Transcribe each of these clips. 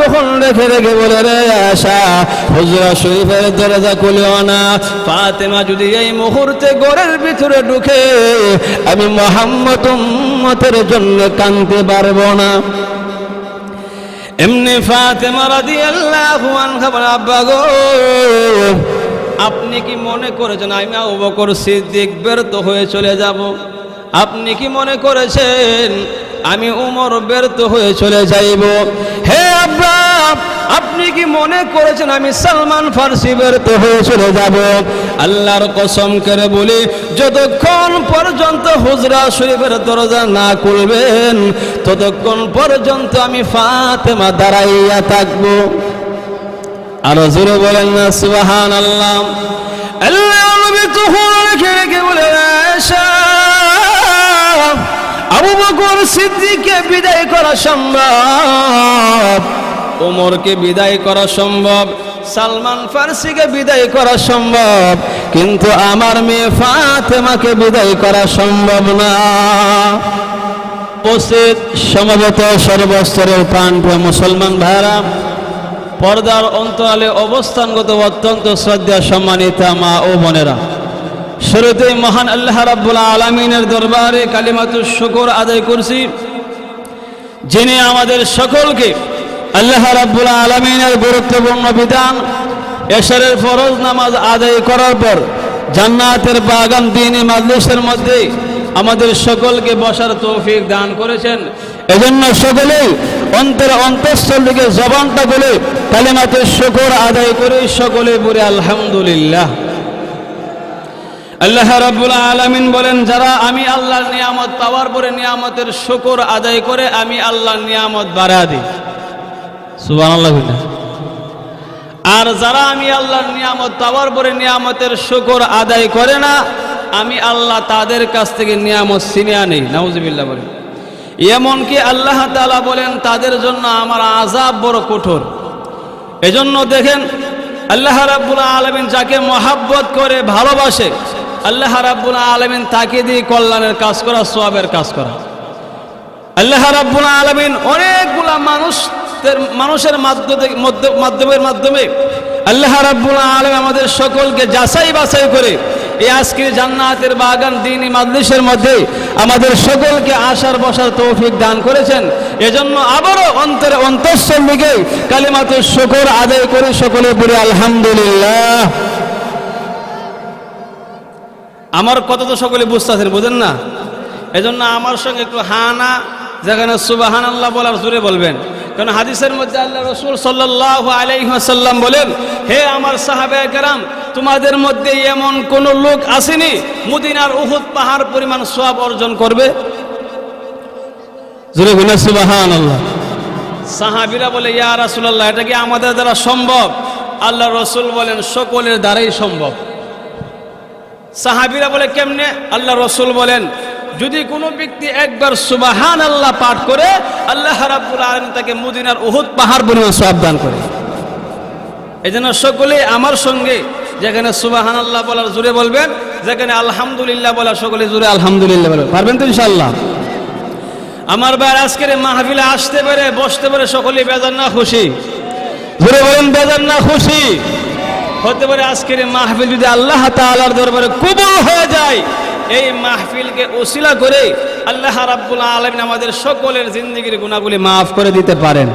তখন রেখে রেখে বলে, রে আয়েশা, হুজরা শরীফের দরজা খুলিও না। ফাতেমা যদি এই মুহূর্তে ঘরের ভিতরে ঢুকে, আমি মুহাম্মদ উম্মতের জন্য কাঁদতে পারবো না। এমনি ফাতেমা রাদিয়াল্লাহু আনহা বলে, আব্বা গো, আপনি কি মনে করেছেন আমি আবু বকর সিদ্দিক ব্যর্থ হয়ে চলে যাব? আপনি কি মনে করেছেন আমি উমর ব্যর্থ হয়ে চলে যাইব? হে আব্বা, আপনি কি মনে করেছেন আমি সালমান ফারসি ব্যর্থ হয়ে চলে যাব? আল্লাহর কসম করে বলি, যতক্ষণ পর্যন্ত হুজরা শরীফের দরজা না খুলবেন, ততক্ষণ পর্যন্ত আমি ফাতেমা দাঁড়াইয়া থাকবো। আর জোরে বলেন না সুবহানাল্লাহ। আল্লাহ নবী তখন রেখে রেখে বলে, আয়েশা, আবু বকর সিদ্দিককে বিদায় করা সম্ভব, ওমরকে বিদায় করা সম্ভব, সালমান ফারসিকে বিদায় করা সম্ভব, কিন্তু আমার মেয়ে ফাতেমাকে বিদায় করা সম্ভব না। উপস্থিত সমবেত সর্বস্তরের প্রাণপ্রিয় মুসলমান ভাইরা, পর্দার অন্তরালে অবস্থানগত অত্যন্ত শ্রদ্ধা সম্মানিত মা ও বোনেরা, শুরুতেই মহান আল্লাহ রাব্বুল আলামিনের দরবারে কালিমাতুশ শুকর আদায় করছি, যিনি আমাদের সকলকে আল্লাহ রাব্বুল আলামিনের গুরুত্বপূর্ণ বিধান এশারের ফরজ নামাজ আদায় করার পর জান্নাতের বাগান দ্বীনি মাজলিসের মধ্যে আমাদের সকলকে বসার তৌফিক দান করেছেন। এজন্য সকলেই অন্তঃস্থল থেকে জবানটা বলে কালিমাতুশ শুকর আদায় করে সকলে বলে আলহামদুলিল্লাহ। আল্লাহ রাব্বুল আলামিন বলেন, যারা আমি আল্লাহর নিয়ামত পাওয়ার পরে নিয়ামতের শুকর আদায় করে আমি আল্লাহর নিয়ামত বাড়া দিই। সুবহানাল্লাহ। আর যারা আমি আল্লাহর নিয়ামত পাওয়ার পরে নিয়ামতের শুকর আদায় করে না, আমি আল্লাহ তাদের কাছ থেকে নিয়ামত ছিনিয়ে নেই। নাউজুবিল্লাহ বলেন। এমনকি আল্লাহ তাআলা বলেন, তাদের জন্য আমার আযাব বড় কঠোর। এজন্য দেখেন, আল্লাহ রাব্বুল আলামিন যাকে মহাব্বত করে ভালোবাসে, আল্লাহ রাব্বুল আলামিন তাকে দিয়ে কল্যাণের কাজ করা, সওয়াবের কাজ করা। আল্লাহ রাব্বুল আলামিন অনেকগুলা মানুষের মাধ্যমে আল্লাহ রাব্বুল আলামিন আমাদের সকলকে যাচাই বাছাই করে এই আজকের জান্নাতের বাগান দ্বীনি মাজলিসের মধ্যে আমাদের সকলকে আসার বসার তৌফিক দান করেছেন। এজন্য আবারও অন্তঃস্থল থেকে কালিমাতুশ শুকর আদায় করে সকলে বলি আলহামদুলিল্লাহ। আমার কথা তো সকলে বুঝতেছেন, বুঝেন না? এজন্য আমার সঙ্গে একটু হানা, যেখানে সুবহানাল্লাহ বলার জোরে বলবেন, কারণ হাদিসের মধ্যে আল্লাহ রাসূল সাল্লাল্লাহু আলাইহি ওয়াসাল্লাম বলেন, হে আমার সাহাবায়ে কেরাম, তোমাদের মধ্যে এমন কোন লোক আসেনি মদিনার উহুদ পাহাড় পরিমাণ সওয়াব অর্জন করবে? জোরে বলেন সুবহানাল্লাহ। সাহাবীরা বলে, ইয়া রাসূলুল্লাহ, এটা কি আমাদের দ্বারা সম্ভব? আল্লাহ রাসূল বলেন, সকলের দ্বারাই সম্ভব। সাহাবীরা বলে, কেমনে? আল্লাহ রাসূল বলেন, যদি কোনো ব্যক্তি একবার সুবহানাল্লাহ পাঠ করে, আল্লাহ রাব্বুল আলামিন তাকে মদিনার উহুদ পাহাড় পরিমাণ সওয়াব দান করে। এজন্য সকলে আমার সঙ্গে যেখানে সুবহানাল্লাহ বলার জোরে বলবেন, যেখানে আলহামদুলিল্লাহ বলার সকলে জোরে আলহামদুলিল্লাহ বলবেন। পারবেন তো ইনশাআল্লাহ? আমার ভাই আজকের মাহফিলে আসতে পারে, বসতে পারে, সকলে বেজার না খুশি? জোরে বলেন, বেজার না খুশি? হতে পারে আজকের মাহফিল যদি আল্লাহ তাআলার দরবারে কবুল হয়ে যায়, এই মাহফিলকে ওসিলা করে আল্লাহ রাব্বুল আলামিন আমাদের সকলের জিন্দেগির গুনাহগুলি মাফ করে দিতে পারেন।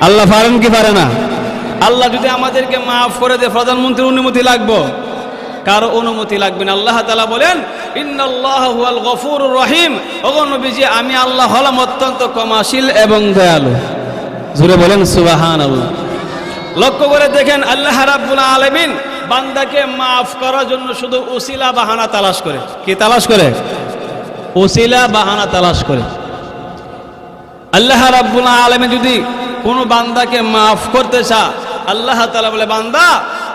আল্লাহ পারেন কি পারে না? আল্লাহ যদি আমাদেরকে মাফ করে দেয়, প্রধানমন্ত্রীর অনুমতি লাগবে? কারো অনুমতি লাগবে না। আল্লাহ তাআলা বলেন, ইন্নাল্লাহা হুয়াল গফুরুর রহিম। ওগো নবীজি, আমি আল্লাহ হলাম অত্যন্ত ক্ষমাশীল এবং দয়ালু। জোরে বলেন সুবহানাল্লাহ। লক্ষ্য করে দেখেন, আল্লাহ রাব্বুল আলামিন বান্দাকে মাফ করার জন্য শুধু উসিলা বাহানা তালাশ করে। কি তালাশ করে? উসিলা বাহানা তালাশ করে। আল্লাহ রাব্বুল আলামিন যদি কোনো বান্দাকে মাফ করতে চায়, আল্লাহ তাআলা বলে, বান্দা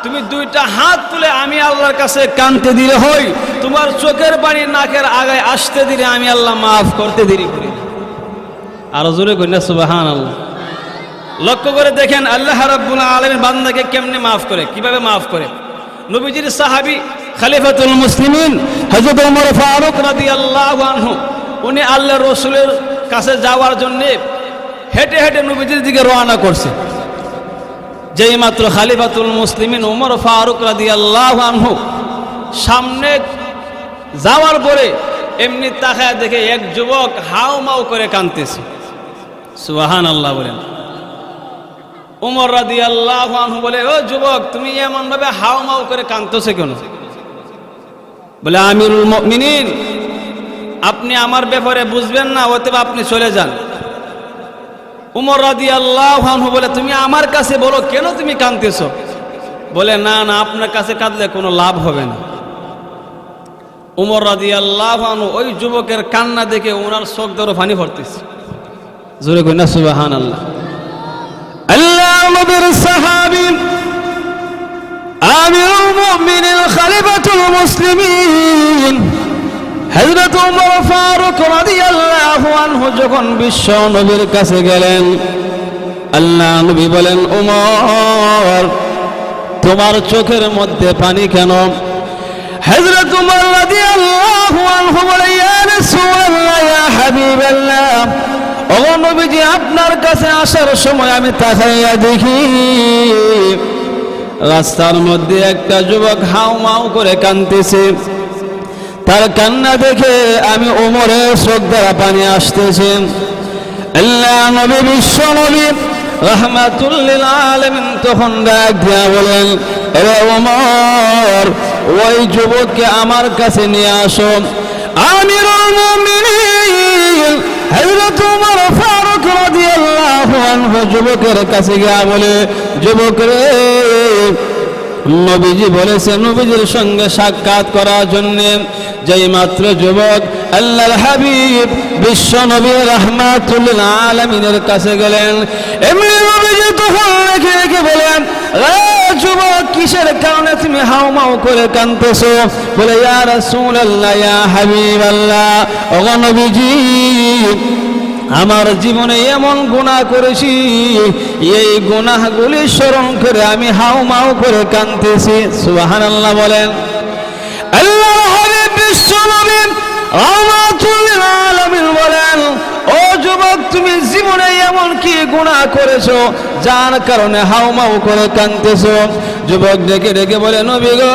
তুমি দুইটা হাত তুলে আমি আল্লাহর কাছে কাঁদতে দিলে হই, তোমার চোখের পানি নাকের আগায় আসতে দিলে আমি আল্লাহ মাফ করতে দেরি করি। আরো জোরে কই না সুবহানাল্লাহ। লক্ষ্য করে দেখেন, আল্লাহ রাব্বুল আলামিন বান্দাকে কেমনে মাফ করে, কিভাবে মাফ করে। নবীজির সাহাবী খলিফাতুল মুসলিমিন হযরত ওমর ফারুক রাদিয়াল্লাহু আনহু, উনি আল্লাহর রাসূলের কাছে যাওয়ার জন্য হেঁটে হেঁটে নবীজির দিকে রওনা করছে। যেই মাত্র খালিফাতুল মুসলিমিন ওমর ফারুক রাদিয়াল্লাহু আনহু সামনে যাওয়ার পরে এমনি তাকায় দেখে এক যুবক হাউমাউ করে কাঁদতেছে। সুবহানাল্লাহ বলেন। ওমর রাদিয়াল্লাহু আনহু বলে, ও যুবক, তুমি এমন ভাবে হাউমাউ করে কাঁদতেছো কেন? বলে, আমিরুল মুমিনিন, আপনি আমার ব্যাপারে বুঝবেন না, অতএব আপনি চলে যান। ওমর রাদিয়াল্লাহু আনহু বলে, তুমি আমার কাছে বলো কেন তুমি কাঁদতেছো? বলে, না না, আপনার কাছে কাঁদলে কোনো লাভ হবে না। ওমর রাদিয়াল্লাহু আনহু ওই যুবকের কান্না দেখে ওনার চোখ ধরে পানি পড়তেছে। জোরে কই না সুবহানাল্লাহ। আল্লাহ নবীর সাহাবী আমিরুল মুমিনিন খলিফাতুল মুসলিমিন হযরত ওমর ফারুক রাদিয়াল্লাহু আনহু যখন বিশ্ব নবীর কাছে গেলেন, আল্লাহ নবী বলেন, ওমর, তোমার চোখের মধ্যে পানি কেন? হযরত ওমর রাদিয়াল্লাহু আনহু বলে, ইয়া রাসূলুল্লাহ, ইয়া হাবিবাল্লাহ, ও নবীজি, আপনার কাছে আসার সময় আমি তাকাইয়া দেখি রাস্তার মধ্যে একটা যুবক হাউমাউ করে কাঁদতেছে। তার কান্না দেখে আমি ওমরের চোখ দ্বারা পানি আসতেছে। আল্লাহ নবী, বিশ্ব নবী রাহমাতুল লিল আলামিন তখন ডাক দিয়া বলেন, রে ওমর, ওই যুবককে আমার কাছে নিয়ে আসো। আমিরুল মুমিনিন হযরত ওমর ফারুক রাদিয়াল্লাহু আনহু যুবকের কাছে গিয়া বলে, যুবক রে, নবীজি বলেছে নবীজির সঙ্গে সাক্ষাৎ করার জন্য। যেই মাত্র যুবক আল্লাহর হাবিব বিশ্ব নবী রাহমাতুল লিল আলামিনের কাছে গেলেন, এমনি নবীজি তখন রেখে রেখে বলেন, রে যুবক, কিসের কারণে তুমি হাউমাউ করে কাঁদতেছো? বলে, ইয়া রাসূলুল্লাহ, ইয়া হাবিবাল্লাহ, ও নবীজি, আমার জীবনে এমন গুনাহ করেছি, এই গুনাহগুলি স্মরণ করে আমি হাউমাউ করে কাঁদতেছি। সুবহানাল্লাহ বলেন। আল্লাহর হাবিব বিশ্ব নবী রাহমাতুল লিল আলামিন বলেন, ও যুবক, তুমি জীবনে এমন কি গুনাহ করেছো যার কারণে হাউমাউ করে কাঁদতেছো? যুবক ডেকে ডেকে বলে, নবী গো,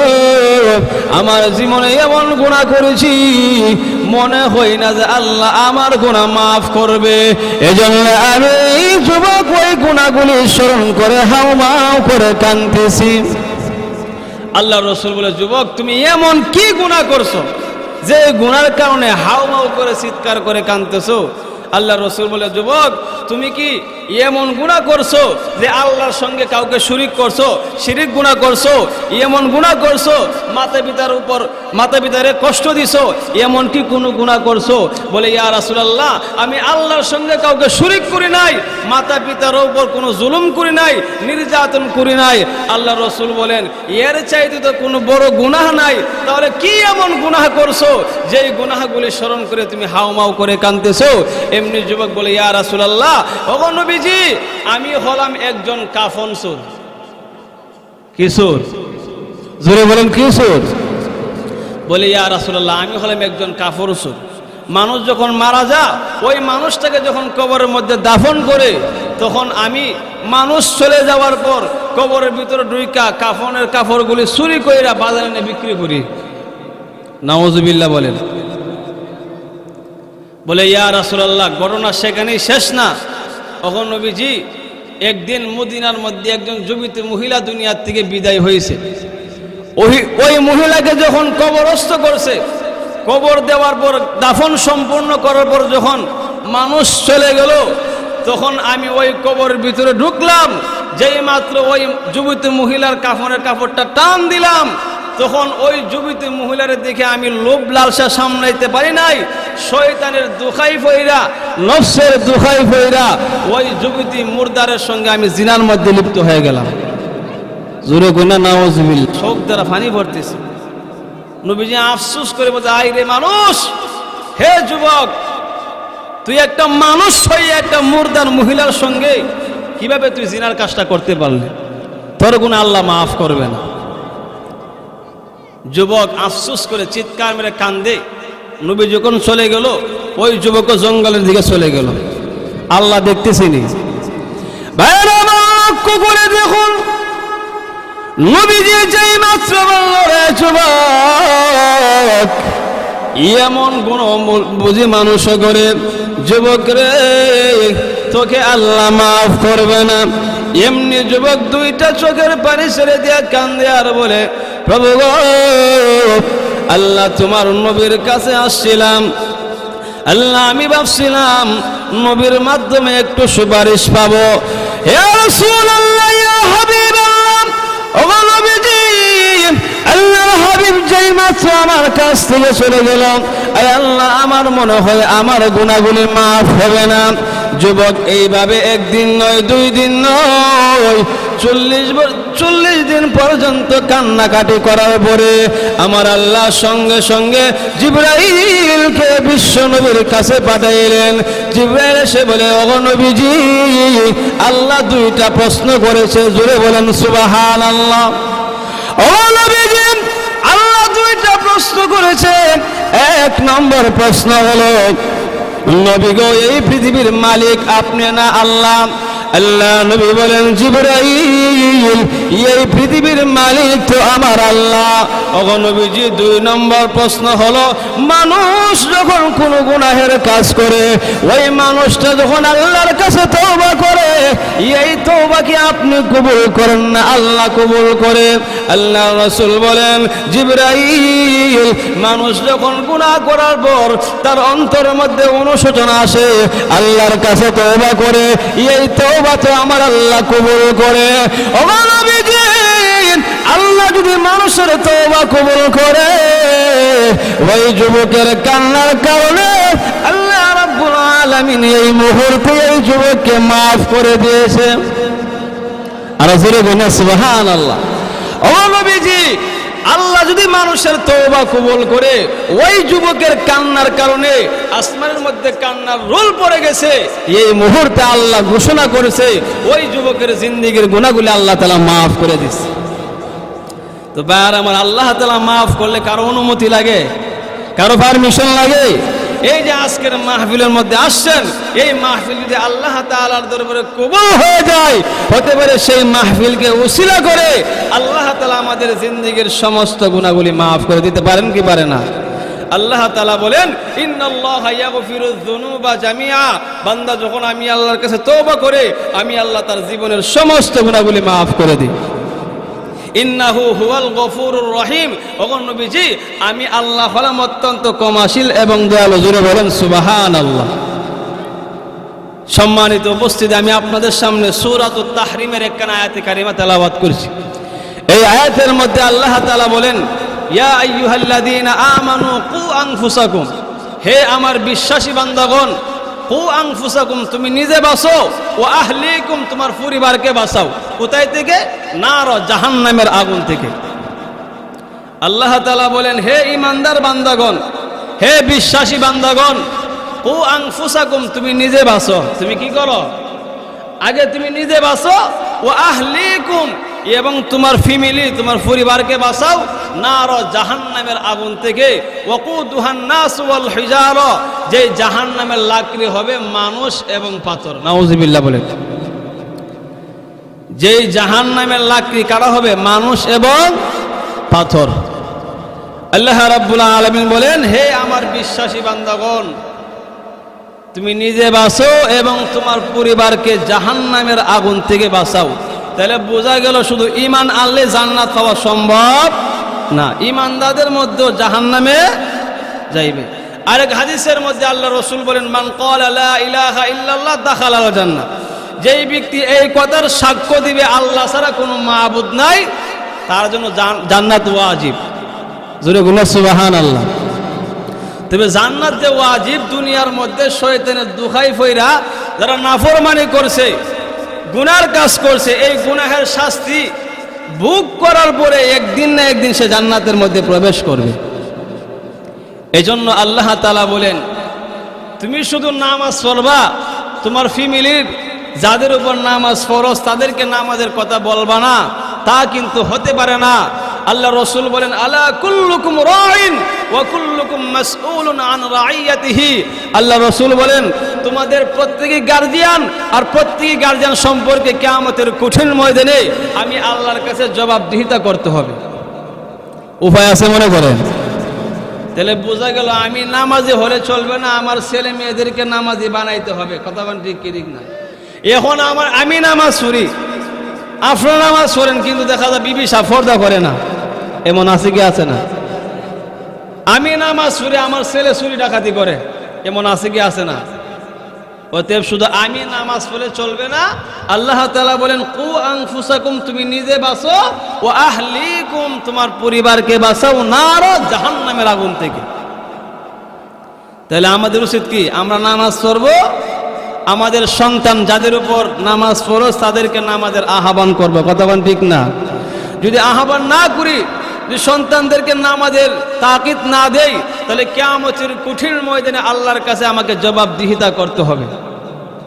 আমার জীবনে এমন গুনাহ করেছি, মনে হয় না যে আল্লাহ আমার গুনাহ মাফ করবে। এজন্য আমি যুবক ওই গুনাহগুলি স্মরণ করে হাউমাউ করে কাঁদতেছি। আল্লাহ রাসূল বলে, যুবক, তুমি এমন কি গুনাহ করছো যে গুনার কারণে হাউমাউ করে চিৎকার করে কাঁদতেছো? আল্লাহ রাসূল বলে, যুবক, তুমি কি এমন গুনাহ করছো যে আল্লাহর সঙ্গে কাউকে শরীক করছো, শিরিক গুনাহ করছো, এমন গুনাহ করছো মাতা পিতারে কষ্ট দিছো, এমন কি কোনো গুনাহ করছো? বলে, ইয়া রাসূলুল্লাহ, আমি আল্লাহর সঙ্গে কাউকে শরীক করি নাই, মাতা পিতার উপর কোনো জুলুম করি নাই, নির্যাতন করি নাই। আল্লাহ রাসূল বলেন, এর চাইতে তো কোনো বড় গুনাহ নাই। তাহলে কি এমন গুনাহ করছো যেই গুনাহগুলি স্মরণ করে তুমি হাউমাউ করে কাঁদতেছো? এমনি যুবক বলে, ইয়া রাসূলুল্লাহ, ওগো নবীজি, আমি হলাম একজন কাফন চোর। কি চোর? জোরে বলেন, কি চোর? বলে, ইয়া রাসূলুল্লাহ, আমি হলাম একজন কাফর চোর। মানুষ যখন মারা যায়, ওই মানুষটাকে যখন কবরের মধ্যে দাফন করে, তখন আমি মানুষ চলে যাওয়ার পর কবরের ভিতরে ঢুইকা কাফনের কাপড়গুলি চুরি কইরা বাজারে এনে বিক্রি করি। নাউজুবিল্লাহ বলেন। বলে, ইয়া রাসূলুল্লাহ, ঘটনা সেখানেই শেষ না। তখন নবীজি, একদিন মদিনার মধ্যে একজন জীবিত মহিলা দুনিয়ার থেকে বিদায় হয়েছে। ওই মহিলাকে যখন কবরস্থ করছে, কবর দেওয়ার পর দাফন সম্পূর্ণ করার পর যখন মানুষ চলে গেল, তখন আমি ওই কবরের ভিতরে ঢুকলাম। যেই মাত্র ওই জীবিত মহিলার কাফনের কাপড়টা টান দিলাম, তখন ওই জীবিত মহিলার দেখে আমি লোভ লালসা সামলাইতে পারি নাই। শয়তানের দুখাই ফইরা, নফসের দুখাই ফইরা ওই যুবতী মুর্দারের সঙ্গে আমি জিনার মধ্যে লিপ্ত হয়ে গেলাম। জোরে কইনা নাউজুবিল্লাহ। চোখ দ্বারা পানি পড়তেছে। নবীজি আফসোস করে বলতে, আই রে মানুষ, হে যুবক, তুই একটা মানুষ হয়ে একটা মুর্দার মহিলার সঙ্গে কিভাবে তুই জিনার কাজটা করতে পারলি? তোর গুনাহ আল্লাহ মাফ করবে না। যুবক আফসোস করে চিৎকার মেরে কান্দে। নবী যখন চলে গেল, ওই যুবক জঙ্গলের দিকে চলে গেল। আল্লাহ দেখতেছেনি। ভাইরা আমার লক্ষ্য করে দেখুন, নবীজি যেই মাত্র বলল রে যুবক, এমন কোন বুঝি মানুষ করে, যুবক রে তোকে আল্লাহ মাফ করবে না। এমনি যুবক দুইটা চোখের পানি ছেড়ে দিয়ে কান্দে আর বলে, প্রভু গো, আল্লাহ তোমার নবীর কাছে আসছিলাম, আল্লাহ আমি ভাবছিলাম নবীর মাধ্যমে একটু সুপারিশ পাবো। হে রাসূলুল্লাহ, ইয়া হাবিবাল্লাহ, ও নবীজি, আল্লাহর হাবিব যেই মাত্র আমার কাছ থেকে চলে গেল, আয় আল্লাহ আমার মনে হয় আমার গুনাহগুলি মাফ হবে না। যুবক এইভাবে একদিন নয়, 2 দিন নয়, 40 দিন পর্যন্ত কান্নাকাটি করার পরে আমার আল্লাহ সঙ্গে সঙ্গে জিবরাইলকে বিশ্ব নবীর কাছে পাঠাইলেন। জিবরাইল এসে বলে, ওগো নবীজি, আল্লাহ 2টা প্রশ্ন করেছে, জোরে বলেন সুবহানাল্লাহ। ও নবীজি, আল্লাহ 2টা প্রশ্ন করেছে। 1 নম্বর প্রশ্ন হলো, নবী গো, এই পৃথিবীর মালিক আপনি না আল্লাহ? আল্লাহ নবী বলেন, জিবরাইল, এই পৃথিবীর মালিক তো আমার আল্লাহ। ওগো নবীজি, 2 নম্বর প্রশ্ন হলো, মানুষ যখন কোনো গুনাহের কাজ করে, ওই মানুষটা যখন আল্লাহর কাছে তওবা করে, এই তওবা কি আপনি কবুল করেন না আল্লাহ কবুল করে? আল্লাহ রাসূল বলেন, জিবরাইল, মানুষ যখন গুনাহ করার পর তার অন্তরের মধ্যে অনুশোচনা আসে, আল্লাহর কাছে তওবা করে, এই তওবা তো আমার আল্লাহ কবুল করে। ও নবীজি, আল্লাহ যদি মানুষের তওবা কবুল করে, ওই যুবকের কান্নার কারণে আল্লাহ রাব্বুল আলামিন এই মুহূর্তে এই যুবককে মাফ করে দিয়েছে। আর জোরে বলেন সুবহানাল্লাহ। ও নবীজি, আল্লাহ যদি মানুষের তওবা কবুল করে, ওই যুবকের কান্নার কারণে আসমানের মধ্যে কান্নার রোল পড়ে গেছে, এই মুহূর্তে আল্লাহ ঘোষণা করেছে ওই যুবকের জিন্দেগীর গুনাহগুলি আল্লাহ তাআলা মাফ করে দিয়েছে। তো ভাইরা আমার, আল্লাহ তাআলা মাফ করলে কারো অনুমতি লাগে? কারো পারমিশন লাগে? এই যে আজকের মাহফিলের মধ্যে আসছেন, এই মাহফিল যদি আল্লাহ তাআলার দরবারে কবুল হয়ে যায়, হতে পারে সেই মাহফিলকে উসিলা করে আল্লাহ তাআলা আমাদের জিন্দেগীর সমস্ত গুনাহগুলি মাফ করে দিতে পারেন কি পারে না? আল্লাহ তাআলা বলেন, ইন্নাল্লাহা ইয়াগফিরুয যুনুবা জামিআ, বান্দা যখন আমি আল্লাহর কাছে তওবা করে, আমি আল্লাহ তার জীবনের সমস্ত গুনাহগুলি মাফ করে দিই। ইন্নাহু হুয়াল গফুরুর রহিম, ওগো নবীজি, আমি আল্লাহ হলাম অত্যন্ত ক্ষমাশীল এবং দয়ালু। জোরে বলেন সুবহানাল্লাহ। সম্মানিত উপস্থিতি, আমি আপনাদের সামনে সূরাতুত তাহরিমের একখানা আয়াতে কারিমা তেলাওয়াত করছি। এই আয়াতের মধ্যে আল্লাহ তাআলা বলেন, ইয়া আইয়ুহাল্লাযীনা আমানু কু আনফুসাকুম, হে আমার বিশ্বাসী বান্দাগণ, কু আনফুসাকুম, তুমি নিজে বাঁচো, ও আহলিকুম, তোমার পরিবারকে বাঁচাও। কোথায় থেকে? নার, জাহান্নামের আগুন থেকে। আল্লাহ তাআলা বলেন, হে ঈমানদার বান্দাগণ, হে বিশ্বাসী বান্দাগণ, কু আনফুসাকুম, তুমি নিজে বাঁচো। তুমি কি করো? আগে তুমি নিজে বাঁচো, ও আহলিকুম, এবং তোমার ফ্যামিলি, তোমার পরিবারকে বাঁচাও, নার, জাহান্নামের আগুন থেকে। ওয়াকুদুহান নাস ওয়াল হিজারা, যে জাহান্নামের লাকড়ি হবে মানুষ এবং পাথর। নাউযুবিল্লাহ বলেন। যেই জাহান্নামের লাকড়ি কারা হবে? মানুষ এবং পাথর। আল্লাহ রাব্বুল আলামিন বলেন, হে আমার বিশ্বাসী বান্দাগণ, তুমি নিজে বাঁচো এবং তোমার পরিবারকে জাহান্নামের আগুন থেকে বাঁচাও। তাহলে বোঝা গেল শুধু ঈমান আনলে জান্নাত পাওয়া সম্ভব না, ঈমানদারদের মধ্যে জাহান্নামে যাইবে। আরেক হাদিসের মধ্যে আল্লাহ রাসূল বলেন, মান ক্বালা লা ইলাহা ইল্লাল্লাহ দাখালাল জান্নাহ, যেই ব্যক্তি এই কথার সাক্ষ্য দিবে আল্লাহ ছাড়া কোনো মাবুদ নাই, তার জন্য জান্নাত ওয়াজিব। জোরে বলুন সুবহানাল্লাহ। তবে জান্নাত যে ওয়াজিব, দুনিয়ার মধ্যে শয়তানের দুখাই ফইরা যারা নাফরমানি করছে, গুনার কাজ করছে, এই গুনাহের শাস্তি ভোগ করার পরে একদিন না একদিন সে জান্নাতের মধ্যে প্রবেশ করবে। এজন্য আল্লাহ তাআলা বলেন, তুমি শুধু নামাজ পড়বা, তোমার ফ্যামিলির যাদের উপর নামাজ ফরজ তাদেরকে নামাজের কথা বলবা না, তা কিন্তু হতে পারে না। আল্লাহ রসুল বলেন আলা কুল্লুকুম রাইন ওয়া কুল্লুকুম মাসউলুন আন রাইয়াতিহি। আল্লাহ রসুল বলেন তোমাদের প্রত্যেকই গার্জিয়ান, আর প্রত্যেকই গার্জিয়ান সম্পর্কে কিয়ামতের কঠিন ময়দানে আমি আল্লাহর কাছে জবাবদিহিতা করতে হবে। উপায় আছে মনে করেন? তাহলে বোঝা গেল আমি নামাজি হলে চলবে না, আমার ছেলে মেয়েদেরকে নামাজি বানাইতে হবে। কথা বলেন ঠিক কি ঠিক না? এখন আমি নামাজ পড়ি, আপনারা নামাজ পড়েন, কিন্তু দেখা যায় বিবি পর্দা করে না, এমন আছে কি আছে না? আমি নামাজ পড়ি, আমার ছেলে চুরি ডাকাতি করে, এমন আছে কি আছে না? অতএব শুধু আমি নামাজ পড়লে চলবে না। আল্লাহ তাআলা বলেন কু আনফুসাকুম, তুমি নিজে বাঁচো, ও আহলিকুম, তোমার পরিবারকে বাঁচাও, নার জাহান্নামের আগুন থেকে। তাহলে আমাদের উচিত কি? আমরা নামাজ পড়বো, আমাদের সন্তান যাদের উপর নামাজ ফরজ তাদেরকে নামাজের আহ্বান করবো। কথা বলেন ঠিক না? যদি আহ্বান না করি, যদি সন্তানদেরকে নামাজের তাকিদ না দেই, তাহলে কিয়ামতের কঠিন ময়দানে আল্লাহর কাছে আমাকে জবাবদিহিতা করতে হবে।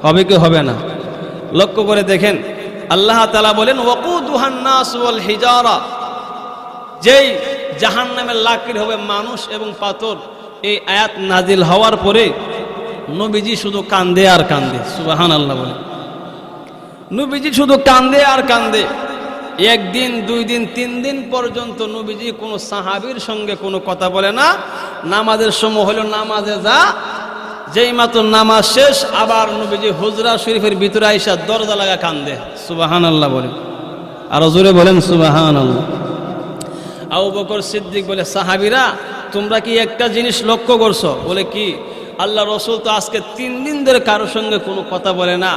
হবে কি হবে না? লক্ষ্য করে দেখেন, আল্লাহ তাআলা বলেন ওয়াকুদুহান নাস ওয়াল হিজারা, যেই জাহান্নামের লাকড়ি হবে মানুষ এবং পাথর। এই আয়াত নাজিল হওয়ার পরে নবীজি শুধু কান্দে আর কান্দে। সুবহানাল্লাহ বলে, নবীজি শুধু কান্দে আর কান্দে। একদিন, 2 দিন, 3 দিন পর্যন্ত নবীজি কোনো সাহাবীর সঙ্গে কোনো কথা বলে না। নামাজের সময় হলো নামাজে যা, যেই মাত্র নামাজ শেষ আবার নবীজি হুজরা শরীফের ভিতরে আইসা দরজা লাগা কান্দে। সুবহানাল্লাহ বলে, আরো জোরে বলেন সুবহানাল্লাহ। আবু বকর সিদ্দিক বলে, সাহাবীরা তোমরা কি একটা জিনিস লক্ষ্য করছো? বলে কি? আল্লাহ রসুল তো আজকে 3 দিন ধরে কারোর সঙ্গে কোনো কথা বলে না,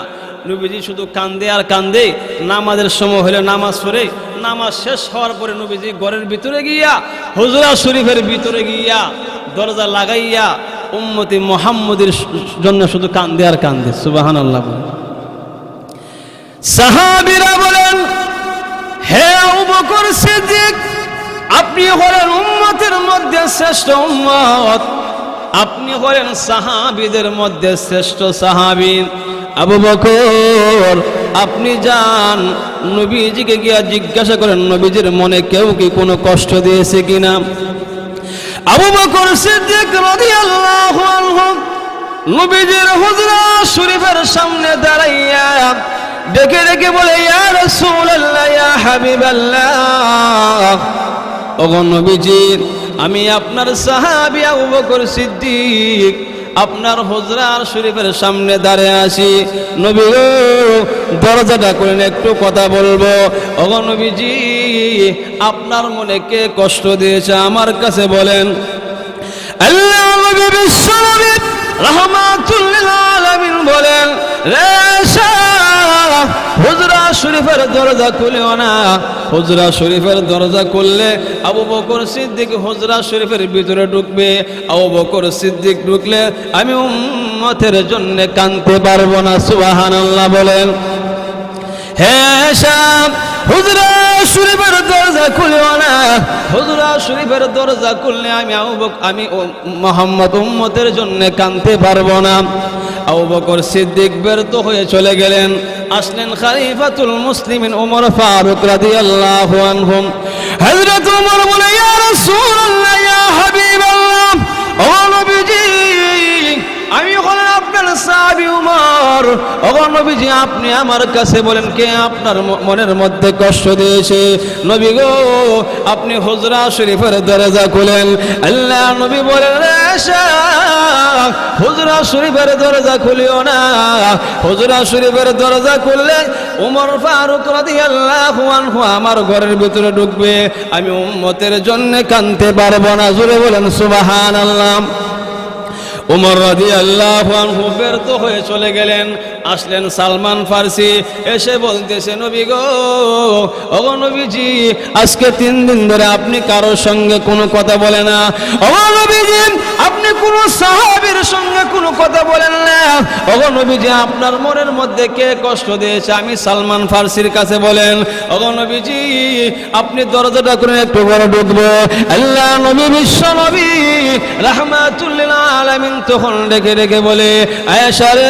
নবীজি শুধু কান্দে আর কান্দে। নামাজের সময় হলে নামাজ পড়ে, নামাজ শেষ হওয়ার পরে নবীজি ঘরের ভিতরে গিয়া, হুজরা শরীফের ভিতরে গিয়া দরজা লাগাইয়া উম্মতি মুহাম্মদের জন্য শুধু কান্দে আর কান্দে। সুবহানাল্লাহ। সাহাবীরা বলেন, হে আবু বকর সিদ্দিক, আপনি হলেন উম্মতের মধ্যে শ্রেষ্ঠ উম্মত, আপনি হলেন সাহাবীদের মধ্যে শ্রেষ্ঠ সাহাবী। আবু বকর, আপনি যান নবীজিকে গিয়া জিজ্ঞাসা করেন নবীজির মনে কেউ কি কোনো কষ্ট দিয়েছে কিনা। আবু বকর সিদ্দিক রাদিয়াল্লাহু আনহু নবীজির হুজরা শরীফের সামনে দাঁড়াইয়া ডেকে ডেকে বলে, ইয়া রাসূলুল্লাহ, ইয়া হাবিবাল্লাহ, ওগো নবীজি, আমি আপনার সাহাবী আবু বকর সিদ্দিক আপনার হুজরার শরীফের সামনে দাঁড়িয়ে আছি। নবী গো, দরজাটা করেন, একটু কথা বলবো। ওগো নবীজি, আপনার মনে কে কষ্ট দিয়েছে আমার কাছে বলেন। আল্লাহ নবী বিশ্বনবী রাহমাতুল লিল আলামিন বলেন, রে হুজরা শরীফের দরজা খুলেও না। হুজরা শরীফের দরজা খুললে আবু বকর সিদ্দিক হুজরা শরীফের ভিতরে ঢুকবে। আবু বকর সিদ্দিক ঢুকলে আমি উম্মতের জন্য কাঁদতে পারবো না। সুবহানাল্লাহ বলেন। হ্যাঁ সাহেব, হুজরা শরীফের দরজা খুলেও না। হুজরা শরীফের দরজা খুললে আমি মুহাম্মদ উম্মতের জন্য কাঁদতে পারবো না। আবু বকর সিদ্দিক ব্যর্থ হয়ে চলে গেলেন। আসলেন খলিফাতুল মুসলিমিন ওমর ফারুক রাদিয়াল্লাহু আনহু। হযরত ওমর বলে, ইয়া রাসূলুল্লাহ, ইয়া হাবিবাল্লাহ, ও নবীজি, আমি হলাম আপনার সাহাবী ওমর। ও নবীজি, আপনি আমার কাছে বলেন কে আপনার মনের মধ্যে কষ্ট দিয়েছে। নবী গো, আপনি হুজরা শরীফের দরজা খুলেন। আল্লাহ নবী বলেন, হুজরা শরীফের দরজা খুলিও না। হুজরা শরীফের দরজা খুললে ওমর ফারুক রাদিয়াল্লাহু আনহু আমার ঘরের ভিতরে ঢুকবে, আমি উম্মতের জন্য কাঁদতে পারবো না। জোরে বলেন সুবহানাল্লাহ। ওমর রাদিয়াল্লাহু আনহু ব্যর্থ হয়ে চলে গেলেন। আসলেন সালমান ফারসি, এসে বলতেছে, নবী গো, ওগো নবীজি, আজকে 3 দিন ধরে আপনি কারোর সঙ্গে কোনো কথা বলে না। ওগো নবীজি, আপনি কোনো সাহাবীর সঙ্গে কোনো কথা বলেন না। ওগো নবীজি আপনার মনের মধ্যে কে কষ্ট দিয়েছে আমি সালমান ফার্সির কাছে বলেন ওগো নবীজি আপনি দরজাটা করে একটু বড় ঢুকবো আল্লাহ নবী বিশ্ব নবী রাহমাতুল লিল আলামিন তখন ডেকে ডেকে বলে আয়েশা রে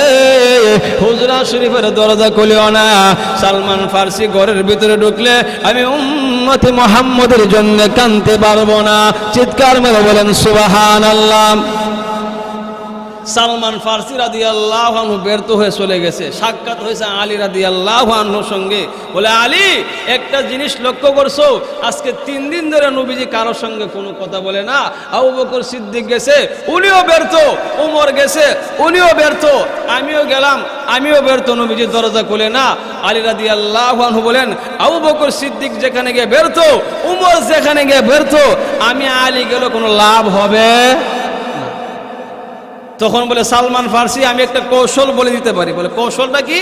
হুজরা শরীফের দরজা খুলিও না সালমান ফার্সি ঘরের ভিতরে ঢুকলে আমি উম্মতে মুহাম্মদের জন্য কাঁদতে পারবো না চিৎকার মেরে বলেন সুবহানাল্লাহ সালমান ফার্সি রাদিয়াল্লাহু আনহু ব্যর্থ হয়ে চলে গেছে সাক্ষাৎ হয়েছে আলী রাদিয়াল্লাহু আনহুর সঙ্গে বলে আলী একটা জিনিস লক্ষ্য করছো আজকে 3 দিন ধরে নবীজি কারোর সঙ্গে কোনো কথা বলে না আবু বকর সিদ্দিক গেছে উনিও ব্যর্থ ওমর গেছে উনিও ব্যর্থ আমিও গেলাম আমিও ব্যর্থ নবীজি দরজা খুলে না আলী রাদিয়াল্লাহু আনহু বলেন আবু বকর সিদ্দিক যেখানে গিয়ে ব্যর্থ ওমর যেখানে গিয়ে ব্যর্থ আমি আলী গেলে কোনো লাভ হবে তখন বলে সালমান ফার্সি আমি একটা কৌশল বলে দিতে পারি বলে কৌশলটা কি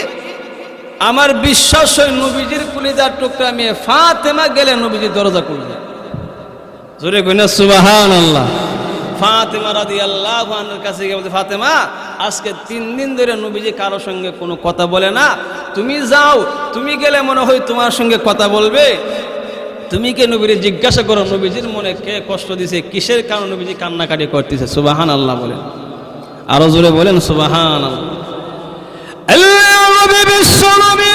আমার বিশ্বাস হয় নবীজির কলিজার টুকরা মেয়ে ফাতেমা গেলে নবীজি দরজা খুলবে জোরে কই না সুবহানাল্লাহ ফাতেমা রাদিয়াল্লাহু আনহার কাছে গিয়ে বলে ফাতেমা আজকে 3 দিন ধরে নবীজি কারোর সঙ্গে কোনো কথা বলে না তুমি যাও তুমি গেলে মনে হয় তোমার সঙ্গে কথা বলবে তুমি কে নবীরে জিজ্ঞাসা করো নবীজির মনে কে কষ্ট দিয়েছে কিসের কারণে নবীজি কান্নাকাটি করতেছে সুবহানাল্লাহ বলেন আরো জোরে বলেন সুবহানাল্লাহ আল্লাহ নবী বিশ্ব নবী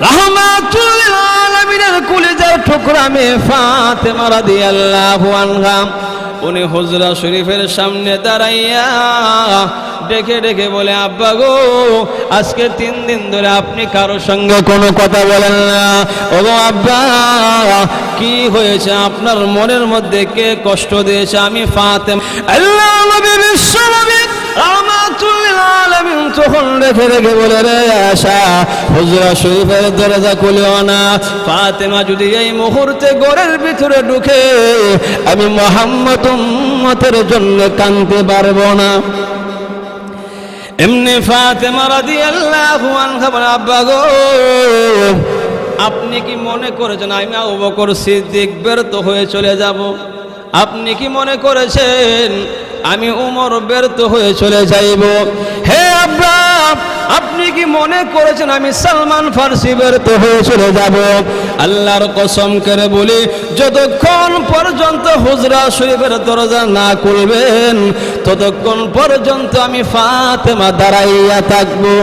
রাহমাতুল লিল আলামিনের কলিজার টুকরা মেয়ে ফাতেমা রাদিয়াল্লাহু আনহা উনি হুজরা শরীফের সামনে দাঁড়াইয়া ডেকে ডেকে বলে আব্বা গো আজকে 3 দিন ধরে আপনি কারোর সঙ্গে কোনো কথা বলেন না ও আব্বা কি হয়েছে আপনার মনের মধ্যে কে কষ্ট দিয়েছে আমি ফাতেমা আল্লাহ নবী বিশ্ব নবী রাহমাতুল লিল আলামিন তখন রেখে রেখে বলে রে আয়েশা হুজরা শরীফের দরজা খুলিও না ফাতেমা যদি এই মুহূর্তে ঘরের ভিতরে ঢুকে আমি মুহাম্মদ উম্মতের জন্য কাঁদতে পারবো না এমনি ফাতেমা রাদিয়াল্লাহু আনহা বলে আব্বা গো আপনি কি মনে করেছেন আমি আবু বকর সিদ্দিক ব্যর্থ হয়ে চলে যাব আপনি কি মনে করেছেন আমি উমর ব্যর্থ হয়ে চলে যাইব হে আব্বা আপনি কি মনে করেছেন আমি সালমান ফার্সি ব্যর্থ হয়ে চলে যাব আল্লাহর কসম করে বলি যতক্ষণ পর্যন্ত হুজরা শরীফের দরজা না খুলবেন ততক্ষণ পর্যন্ত আমি ফাতেমা দাঁড়াইয়া থাকবো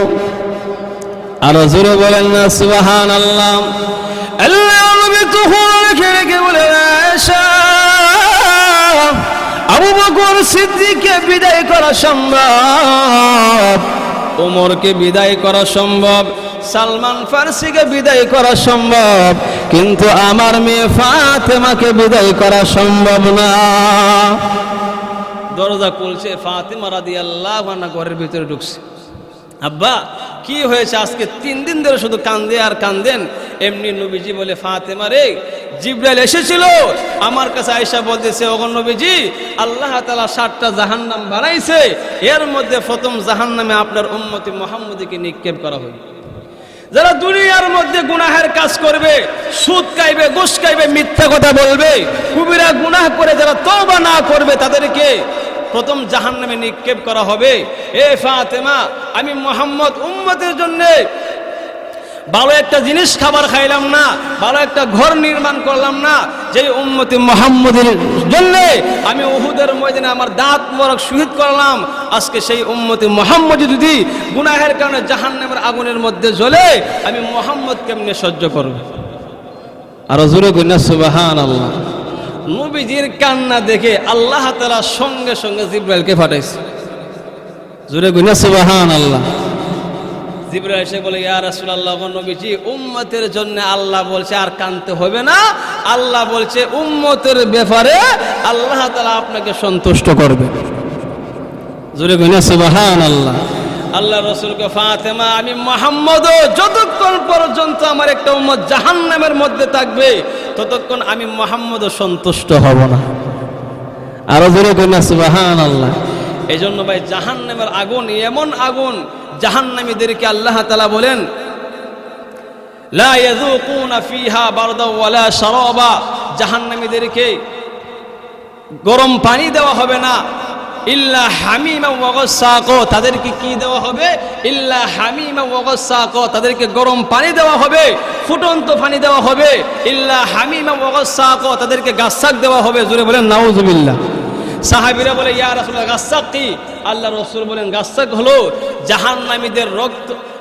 আর জোরে বলেন না সুবহানাল্লাহ আল্লাহ নবী তখন রেখে রেখে বলে আয়েশা আবু বকর সিদ্দিককে বিদায় করা সম্ভব ওমরকে বিদায় করা সম্ভব সালমান ফার্সিকে বিদায় করা সম্ভব কিন্তু আমার মেয়ে ফাতেমাকে বিদায় করা সম্ভব না দরজা খুলছে ফাতেমা রাদিয়াল্লাহু আনহা ঘরের ভিতরে ঢুকছে আব্বা কি হয়েছে আজকে 3 দিন ধরে শুধু কান্দে আর কান্দেন এমনি নবীজি বলে ফাতেমা রে জিবরাইল এসেছিল আমার কাছে আয়েশা বলতেছে ওগো নবীজি আল্লাহ তাআলা 7টা জাহান্নাম বানাইছে এর মধ্যে প্রথম জাহান্নামে আপনার উম্মতি মুহাম্মদীকে নিক্ষেপ করা হবে যারা দুনিয়ার মধ্যে গুনাহের কাজ করবে সুদ খাইবে ঘুষ খাইবে মিথ্যা কথা বলবে কবিরা গুনাহ করে যারা তওবা না করবে তাদেরকে প্রথম জাহান্নামে নিক্ষেপ করা হবে এ ফাতেমা আমি মুহাম্মদ উম্মতের জন্য ভালো একটা জিনিস খাবার খাইলাম না ভালো একটা ঘর নির্মাণ করলাম না যে উম্মতি মুহাম্মদের জন্য আমি উহুদের ময়দানে আমার দাঁত মোবারক শহীদ করলাম আজকে সেই উম্মতি মুহাম্মদ যদি গুনাহের কারণে জাহান্নামের আগুনের মধ্যে জ্বলে আমি মুহাম্মদ কেমনে সহ্য করব আর জোরে কইনা সুবহানাল্লাহ নবীজির কান্না দেখে আল্লাহ তাআলা সঙ্গে সঙ্গে জিবরাইলকে পাঠাইছে জোরে কইনা সুবহানাল্লাহ জিবরাইল এসে বলে ইয়া রাসূলুল্লাহ নবীজি উম্মতের জন্য আল্লাহ বলছে আর কাঁদতে হবে না আল্লাহ বলছে উম্মতের ব্যাপারে আল্লাহ তাআলা আপনাকে সন্তুষ্ট করবে জোরে কইনা সুবহানাল্লাহ আল্লাহ রাসূলকে ফাতেমা আমি মুহাম্মদ যতক্ষণ পর্যন্ত আমার একটা উম্মত জাহান্নামের মধ্যে থাকবে ততক্ষণ আমি মুহাম্মদ সন্তুষ্ট হব না আর জোরে কইনা সুবহানাল্লাহ এইজন্য ভাই জাহান্নামের আগুন এমন আগুন জাহান্নামীদেরকে আল্লাহ তাআলা বলেন লা ইয়াযুকুনা ফিহা বারদা ওয়ালা শারাবা জাহান্নামীদেরকে গরম পানি দেওয়া হবে না ইল্লা হামিমা ওয়া গাসসাকা, তাদেরকে কি দেওয়া হবে? ইল্লা হামিমা ওয়া গাসসাকা, তাদেরকে গরম পানি দেওয়া হবে, ফুটন্ত পানি দেওয়া হবে। ইল্লা হামিমা ওয়া গাসসাকা, তাদেরকে গাসসাক দেওয়া হবে। জোরে বলেন নাউজুবিল্লাহ। সাহাবীরা বলে ইয়া রাসূলুল্লাহ গাসসাক কি? আল্লাহ রাসূল বলেন গাসসাক হলো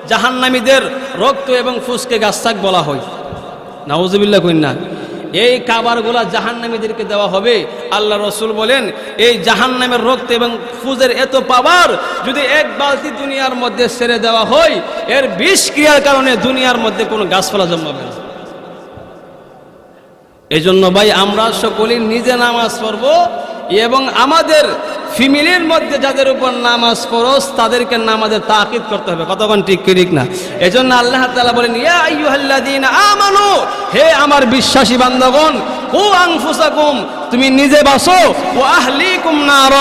জাহান্নামীদের রক্ত এবং ফুসকে গাসসাক বলা হয়। নাউজুবিল্লাহ কইন না। এই খাবারগুলা জাহান্নামীদেরকে দেওয়া হবে। আল্লাহ রসুল বলেন এই জাহান্নামের রক্ত এবং ফুজের এত পাওয়ার যদি এক বালতি দুনিয়ার মধ্যে ছেড়ে দেওয়া হয়, এর বিষ ক্রিয়ার কারণে দুনিয়ার মধ্যে কোনো গাছপালা জন্মাবে না। এই জন্য ভাই আমরা সকলেই নিজে নামাজ পড়ব এবং আমাদের ফ্যামিলির মধ্যে যাদের উপর নামাজ ফরজ তাদেরকে নামাজের তাকিদ করতে হবে। কতক্ষণ ঠিক না? এজন্য আল্লাহ তাআলা বলেন ইয়া আইয়ুহাল্লাযীনা আমানু, হে আমার বিশ্বাসী বান্দাগণ, কু আনফুসাকুম, তুমি নিজে বাঁচো, ওয়া আহলিকুম নার,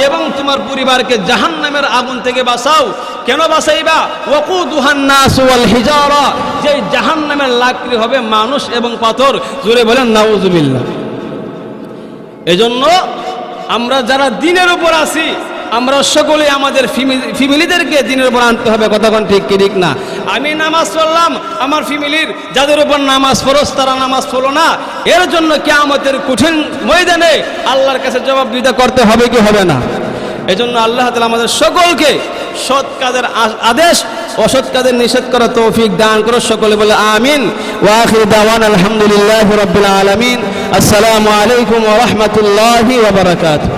এবং তোমার পরিবারকে জাহান্নামের আগুন থেকে বাঁচাও। কেন বাঁচাইবা? ওয়াকুদুহান নাস ওয়াল হিজারা, যে জাহান্নামের লাকড়ি হবে মানুষ এবং পাথর। জোরে বলেন নাউজুবিল্লাহ। এজন্য আমরা যারা দিনের উপর আছি আমরা সকলে আমাদের ফ্যামিলিদেরকে দিনের উপর আনতে হবে। কতক্ষণ ঠিক না? আমি নামাজ পড়লাম, আমার ফ্যামিলির যাদের উপর নামাজ ফরজ তারা নামাজ পড়লো না, এর জন্য কিয়ামতের কঠিন ময়দানে আল্লাহর কাছে জবাবদিহিতা করতে হবে কি হবে না? এজন্য আল্লাহ তাআলা আমাদের সকলকে সৎ কাজের আদেশ, অসৎ কাজের নিষেধ করার তৌফিক দান করো। সকলে বলে আমিন। ওয়া আখিরু দাওয়ানা আলহামদুলিল্লাহি রাব্বিল আলামিন। আসসালামু আলাইকুম ওয়া রাহমাতুল্লাহি ওয়া বারাকাতুহু।